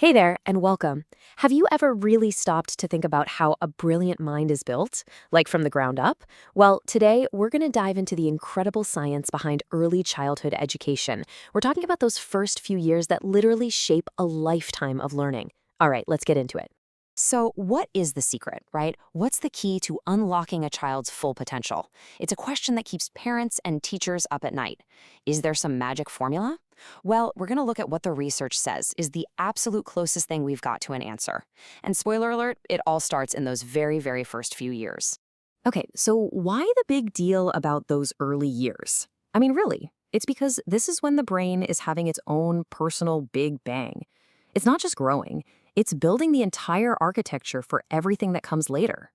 Hey there, and welcome. Have you ever really stopped to think about how a brilliant mind is built, like from the ground up? Well, today we're going to dive into the incredible science behind early childhood education. We're talking about those first few years that literally shape a lifetime of learning. All right, let's get into it. So, what is the secret, right? What's the key to unlocking a child's full potential? It's a question that keeps parents and teachers up at night. Is there some magic formula? Well, we're going to look at what the research says is the absolute closest thing we've got to an answer. And spoiler alert, it all starts in those very, very first few years. Okay, so why the big deal about those early years? I mean, really, it's because this is when the brain is having its own personal big bang. It's not just growing, it's building the entire architecture for everything that comes later.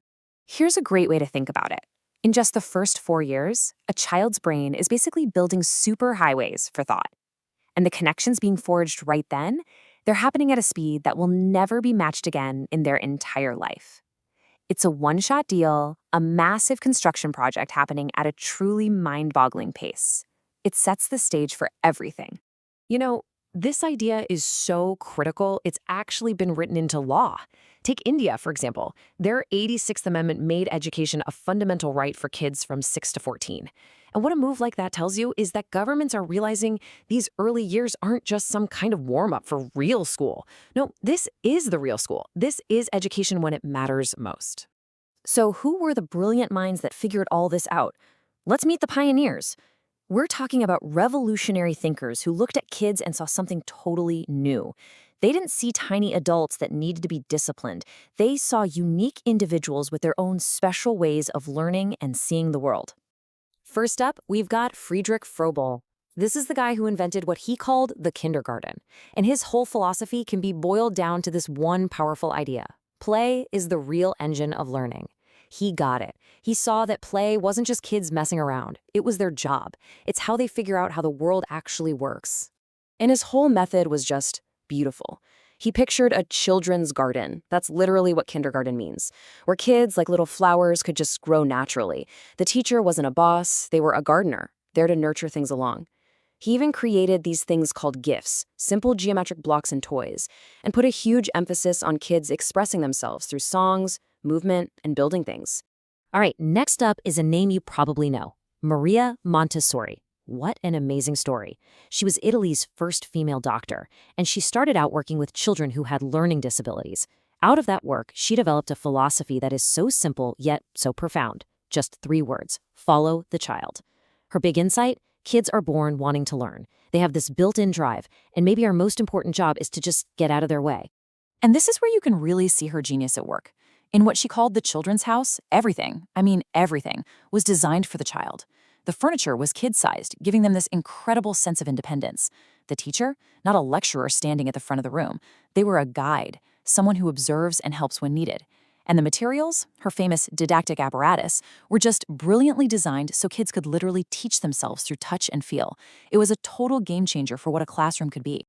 Here's a great way to think about it. In just the first 4 years, a child's brain is basically building superhighways for thought. And the connections being forged right then, they're happening at a speed that will never be matched again in their entire life. It's a one-shot deal, a massive construction project happening at a truly mind-boggling pace. It sets the stage for everything. You know, this idea is so critical, it's actually been written into law. Take India, for example. Their 86th Amendment made education a fundamental right for kids from 6 to 14. And what a move like that tells you is that governments are realizing these early years aren't just some kind of warm-up for real school. No, this is the real school. This is education when it matters most. So who were the brilliant minds that figured all this out? Let's meet the pioneers. We're talking about revolutionary thinkers who looked at kids and saw something totally new. They didn't see tiny adults that needed to be disciplined. They saw unique individuals with their own special ways of learning and seeing the world. First up, we've got Friedrich Froebel. This is the guy who invented what he called the kindergarten. And his whole philosophy can be boiled down to this one powerful idea. Play is the real engine of learning. He got it. He saw that play wasn't just kids messing around. It was their job. It's how they figure out how the world actually works. And his whole method was just beautiful. He pictured a children's garden. That's literally what kindergarten means, where kids, like little flowers, could just grow naturally. The teacher wasn't a boss, they were a gardener, there to nurture things along. He even created these things called gifts, simple geometric blocks and toys, and put a huge emphasis on kids expressing themselves through songs, movement, and building things. All right, next up is a name you probably know, Maria Montessori. What an amazing story. She was Italy's first female doctor, and she started out working with children who had learning disabilities. Out of that work, she developed a philosophy that is so simple yet so profound. Just 3 words: follow the child. Her big insight: kids are born wanting to learn. They have this built-in drive, and maybe our most important job is to just get out of their way. And this is where you can really see her genius at work. In what she called the children's house, everything, I mean everything, was designed for the child. The furniture was kid-sized, giving them this incredible sense of independence. The teacher, not a lecturer standing at the front of the room. They were a guide, someone who observes and helps when needed. And the materials, her famous didactic apparatus, were just brilliantly designed so kids could literally teach themselves through touch and feel. It was a total game changer for what a classroom could be.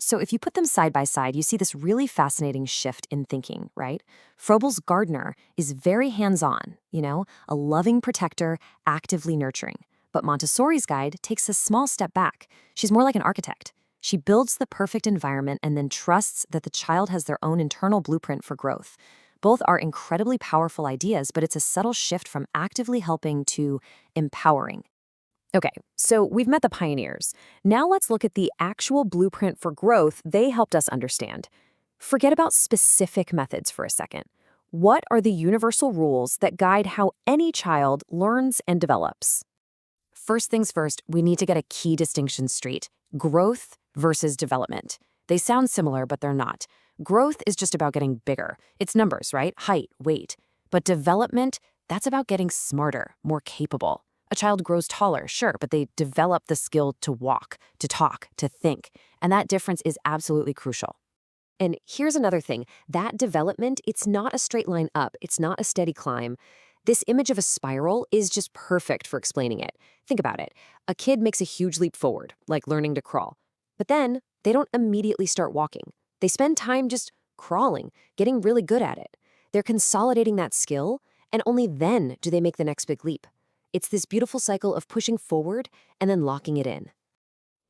So if you put them side by side, you see this really fascinating shift in thinking, right? Froebel's gardener is very hands-on, a loving protector, actively nurturing. But Montessori's guide takes a small step back. She's more like an architect. She builds the perfect environment and then trusts that the child has their own internal blueprint for growth. Both are incredibly powerful ideas, but it's a subtle shift from actively helping to empowering. Okay, so we've met the pioneers. Now let's look at the actual blueprint for growth they helped us understand. Forget about specific methods for a second. What are the universal rules that guide how any child learns and develops? First things first, we need to get a key distinction straight: growth versus development. They sound similar, but they're not. Growth is just about getting bigger. It's numbers, right? Height, weight. But development, that's about getting smarter, more capable. A child grows taller, sure, but they develop the skill to walk, to talk, to think. And that difference is absolutely crucial. And here's another thing. That development, it's not a straight line up. It's not a steady climb. This image of a spiral is just perfect for explaining it. Think about it. A kid makes a huge leap forward, like learning to crawl. But then they don't immediately start walking. They spend time just crawling, getting really good at it. They're consolidating that skill, and only then do they make the next big leap. It's this beautiful cycle of pushing forward and then locking it in.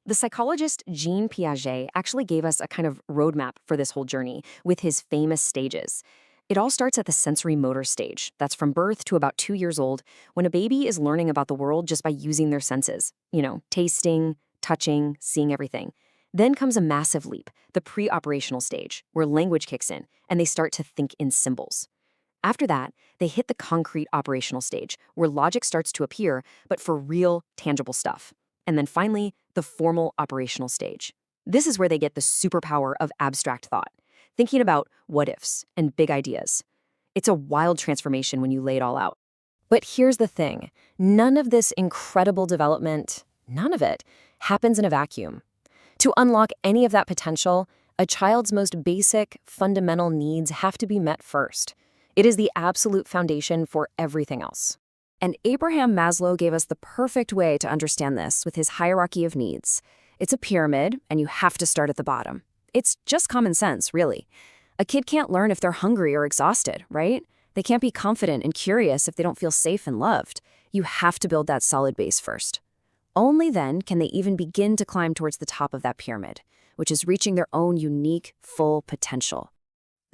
The psychologist Jean Piaget actually gave us a kind of roadmap for this whole journey with his famous stages. It all starts at the sensory motor stage. That's from birth to about 2 years old, when a baby is learning about the world just by using their senses. Tasting, touching, seeing everything. Then comes a massive leap, the pre-operational stage, where language kicks in and they start to think in symbols. After that, they hit the concrete operational stage, where logic starts to appear, but for real, tangible stuff. And then finally, the formal operational stage. This is where they get the superpower of abstract thought, thinking about what ifs and big ideas. It's a wild transformation when you lay it all out. But here's the thing, none of this incredible development, none of it, happens in a vacuum. To unlock any of that potential, a child's most basic, fundamental needs have to be met first. It is the absolute foundation for everything else. And Abraham Maslow gave us the perfect way to understand this with his hierarchy of needs. It's a pyramid, and you have to start at the bottom. It's just common sense, really. A kid can't learn if they're hungry or exhausted, right? They can't be confident and curious if they don't feel safe and loved. You have to build that solid base first. Only then can they even begin to climb towards the top of that pyramid, which is reaching their own unique, full potential.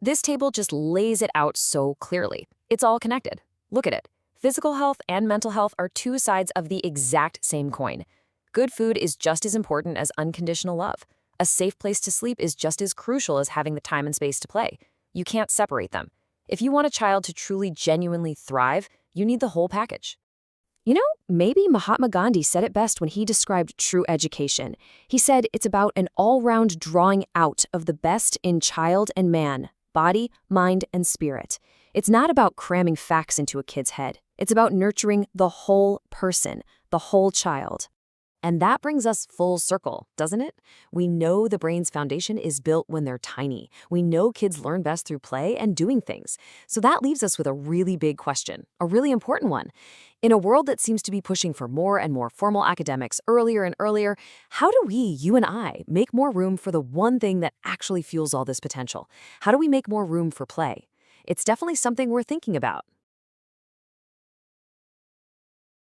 This table just lays it out so clearly. It's all connected. Look at it. Physical health and mental health are two sides of the exact same coin. Good food is just as important as unconditional love. A safe place to sleep is just as crucial as having the time and space to play. You can't separate them. If you want a child to truly, genuinely thrive, you need the whole package. Maybe Mahatma Gandhi said it best when he described true education. He said it's about an all-round drawing out of the best in child and man, body, mind, and spirit. It's not about cramming facts into a kid's head. It's about nurturing the whole person, the whole child. And that brings us full circle, doesn't it? We know the brain's foundation is built when they're tiny. We know kids learn best through play and doing things. So that leaves us with a really big question, a really important one. In a world that seems to be pushing for more and more formal academics earlier and earlier, how do we, you and I, make more room for the one thing that actually fuels all this potential? How do we make more room for play? It's definitely something we're thinking about.